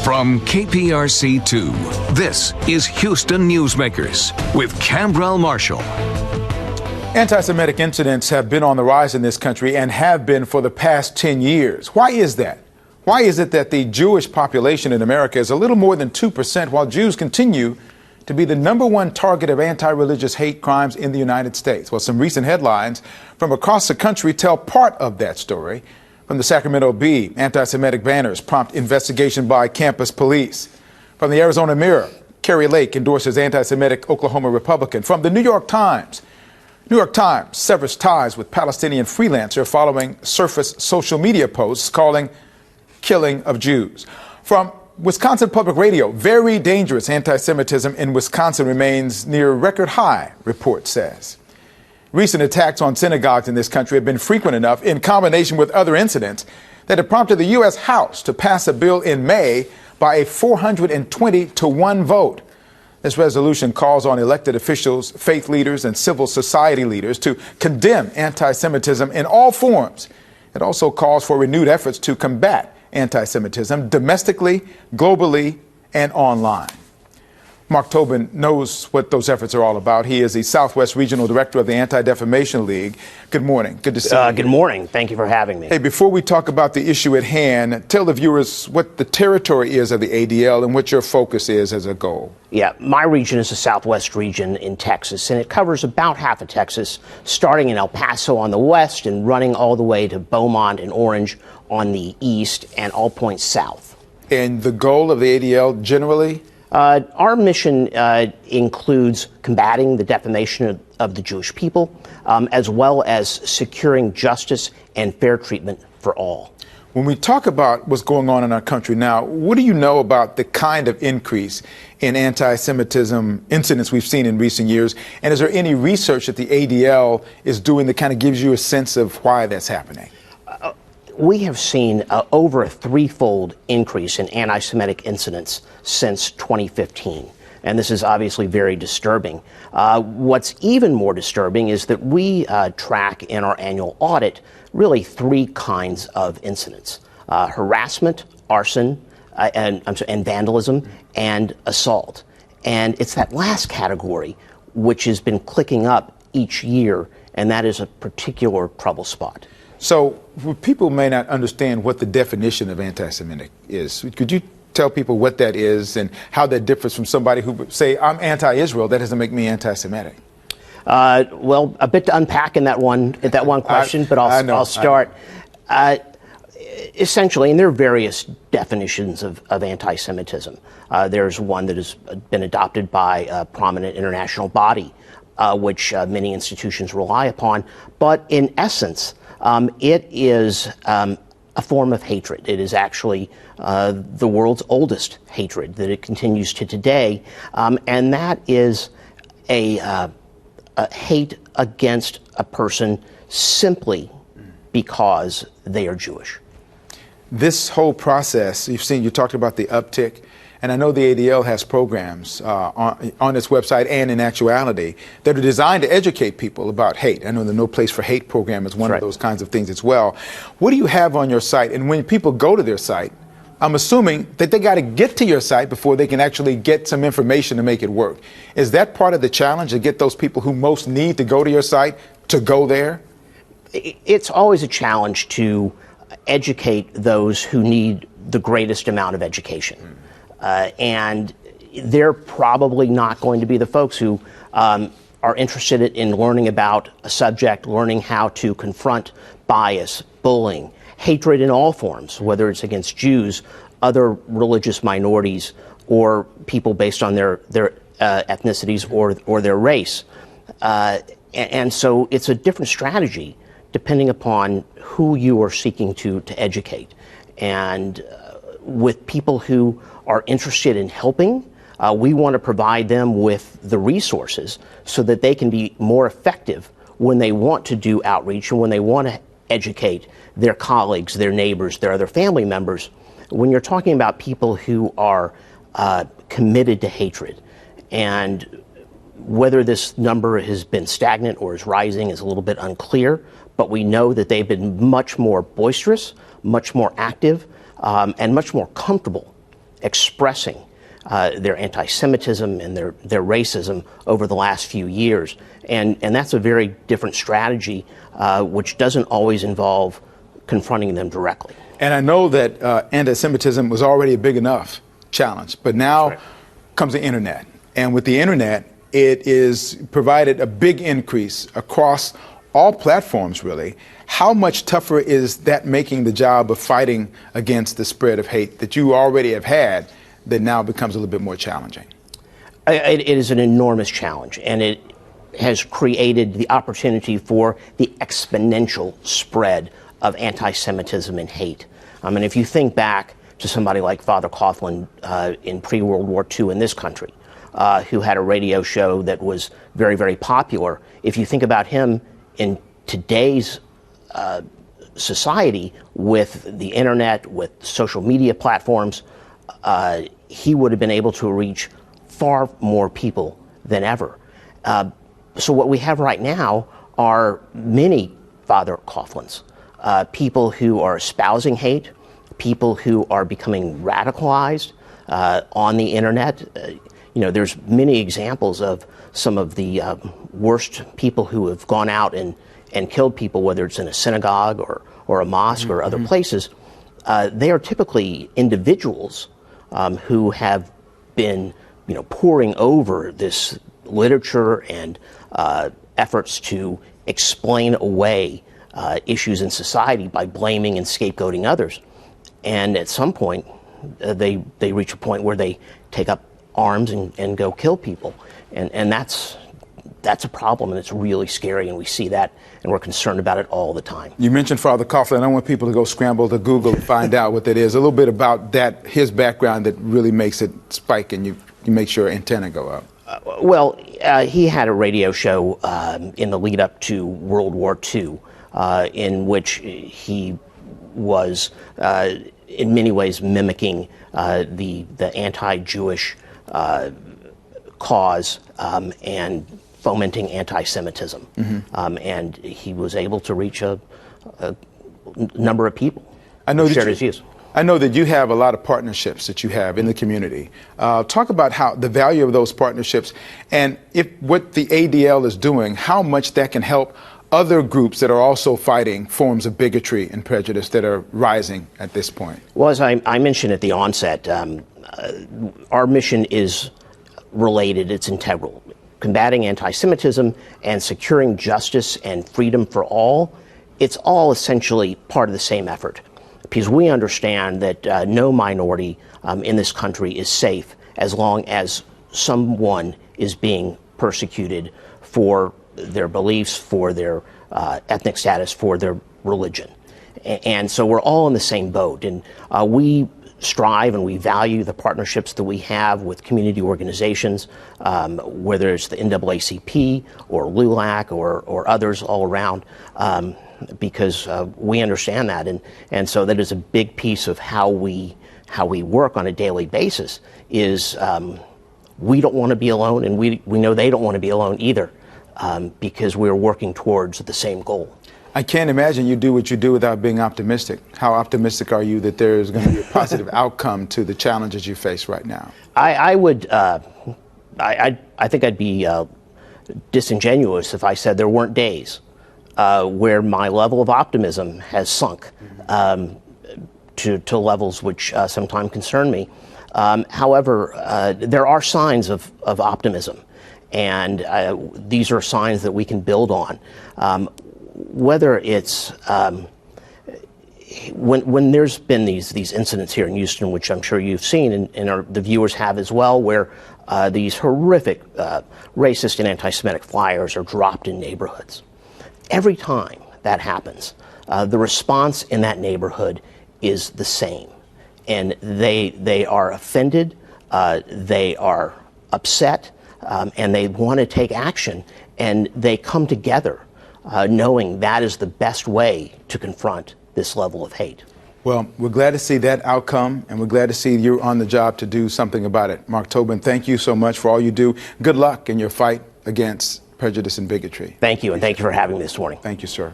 From KPRC2, this is Houston Newsmakers with Cambrell Marshall. Anti-Semitic incidents have been on the rise in this country and have been for the past 10 years. Why is that? Why is it that the Jewish population in America is a little more than 2%, while Jews continue to be the #1 target of anti-religious hate crimes in the United States? Well, some recent headlines from across the country tell part of that story. From the Sacramento Bee, anti-Semitic banners prompt investigation by campus police. From the Arizona Mirror, Kari Lake endorses anti-Semitic Oklahoma Republican. From the New York Times severs ties with Palestinian freelancer following surface social media posts calling killing of Jews. From Wisconsin Public Radio, very dangerous anti-Semitism in Wisconsin remains near record high, report says. Recent attacks on synagogues in this country have been frequent enough, in combination with other incidents, that it prompted the U.S. House to pass a bill in May by a 420-1 vote. This resolution calls on elected officials, faith leaders, and civil society leaders to condemn anti-Semitism in all forms. It also calls for renewed efforts to combat anti-Semitism domestically, globally, and online. Mark Tobin knows what those efforts are all about. He is the Southwest Regional Director of the Anti-Defamation League. Good morning. Good to see you. Good morning. Thank you for having me. Hey, before we talk about the issue at hand, tell the viewers what the territory is of the ADL and what your focus is as a goal. Yeah, my region is the Southwest region in Texas, and it covers about half of Texas, starting in El Paso on the west and running all the way to Beaumont and Orange on the east and all points south. And the goal of the ADL generally? Our mission includes combating the defamation of the Jewish people, as well as securing justice and fair treatment for all. When we talk about what's going on in our country now, what do you know about the kind of increase in anti-Semitism incidents we've seen in recent years? And is there any research that the ADL is doing that kind of gives you a sense of why that's happening? We have seen over a threefold increase in anti-Semitic incidents since 2015. And this is obviously very disturbing. What's even more disturbing is that we track in our annual audit really three kinds of incidents: harassment, arson, and vandalism, and assault. And it's that last category which has been clicking up each year, and that is a particular trouble spot. So people may not understand what the definition of anti-Semitic is. Could you tell people what that is and how that differs from somebody who would say, I'm anti-Israel, that doesn't make me anti-Semitic? Well, a bit to unpack in that one question, but I'll start. Essentially, and there are various definitions of anti-Semitism. There's one that has been adopted by a prominent international body, which many institutions rely upon. But in essence, it is a form of hatred. It is actually the world's oldest hatred that it continues to today, and that is a hate against a person simply because they are Jewish. This whole process, you talked about the uptick, and I know the ADL has programs on its website and in actuality that are designed to educate people about hate. I know the No Place for Hate program is one of those kinds of things as well. What do you have on your site? And when people go to their site, I'm assuming that they got to get to your site before they can actually get some information to make it work. Is that part of the challenge, to get those people who most need to go to your site to go there? It's always a challenge to educate those who need the greatest amount of education. And they're probably not going to be the folks who are interested in learning about a subject, learning how to confront bias, bullying, hatred in all forms, whether it's against Jews, other religious minorities, or people based on their ethnicities or their race. And so it's a different strategy depending upon who you are seeking to educate. And with people who are interested in helping, we want to provide them with the resources so that they can be more effective when they want to do outreach and when they want to educate their colleagues, their neighbors, their other family members. When you're talking about people who are committed to hatred, and whether this number has been stagnant or is rising is a little bit unclear, but we know that they've been much more boisterous, much more active, and much more comfortable expressing their anti-Semitism and their racism over the last few years. And that's a very different strategy, which doesn't always involve confronting them directly. And I know that anti-Semitism was already a big enough challenge, but now comes the internet. And with the internet, it is provided a big increase across all platforms, really. How much tougher is that making the job of fighting against the spread of hate that you already have had that now becomes a little bit more challenging? It is an enormous challenge, and it has created the opportunity for the exponential spread of anti-Semitism and hate. I mean, if you think back to somebody like Father Coughlin in pre-World War II in this country, who had a radio show that was very, very popular, if you think about him in today's society with the internet, with social media platforms, he would have been able to reach far more people than ever. So what we have right now are many Father Coughlins, people who are espousing hate, people who are becoming radicalized on the internet. You know, there's many examples of some of the worst people who have gone out and killed people, whether it's in a synagogue or a mosque or other places. They are typically individuals who have been, you know, poring over this literature and efforts to explain away issues in society by blaming and scapegoating others. And at some point, they reach a point where they take up arms and go kill people. And that's a problem, and it's really scary, and we see that, and we're concerned about it all the time. You mentioned Father Coughlin. I don't want people to go scramble to Google and find out what that is. A little bit about that, his background that really makes it spike, and you make your antenna go up. Well, he had a radio show in the lead up to World War II, in which he was in many ways mimicking the anti-Jewish cause and fomenting anti-Semitism. And he was able to reach a number of people who shared his views. I know that you have a lot of partnerships that you have in the community. Talk about how the value of those partnerships, and if what the ADL is doing, how much that can help other groups that are also fighting forms of bigotry and prejudice that are rising at this point. Well, as I mentioned at the onset, our mission is related, it's integral. Combating anti-Semitism and securing justice and freedom for all, it's all essentially part of the same effort. Because we understand that no minority in this country is safe as long as someone is being persecuted for their beliefs, for their ethnic status, for their religion. And so we're all in the same boat. And we strive and we value the partnerships that we have with community organizations, whether it's the NAACP or LULAC or others all around, because we understand that. And so that is a big piece of how we work on a daily basis is we don't want to be alone, and we know they don't want to be alone either, because we're working towards the same goal. I can't imagine you do what you do without being optimistic. How optimistic are you that there is going to be a positive outcome to the challenges you face right now? I think I'd be disingenuous if I said there weren't days where my level of optimism has sunk to levels which sometimes concern me. However, there are signs of optimism, and these are signs that we can build on. Whether it's when there's been these incidents here in Houston, which I'm sure you've seen and the viewers have as well, where these horrific racist and anti-Semitic flyers are dropped in neighborhoods. Every time that happens, the response in that neighborhood is the same, and they are offended, they are upset, and they want to take action, and they come together knowing that is the best way to confront this level of hate. Well, we're glad to see that outcome, and we're glad to see you're on the job to do something about it. Mark Tobin, thank you so much for all you do. Good luck in your fight against prejudice and bigotry. Thank you, and thank you for having me this morning. Thank you, sir.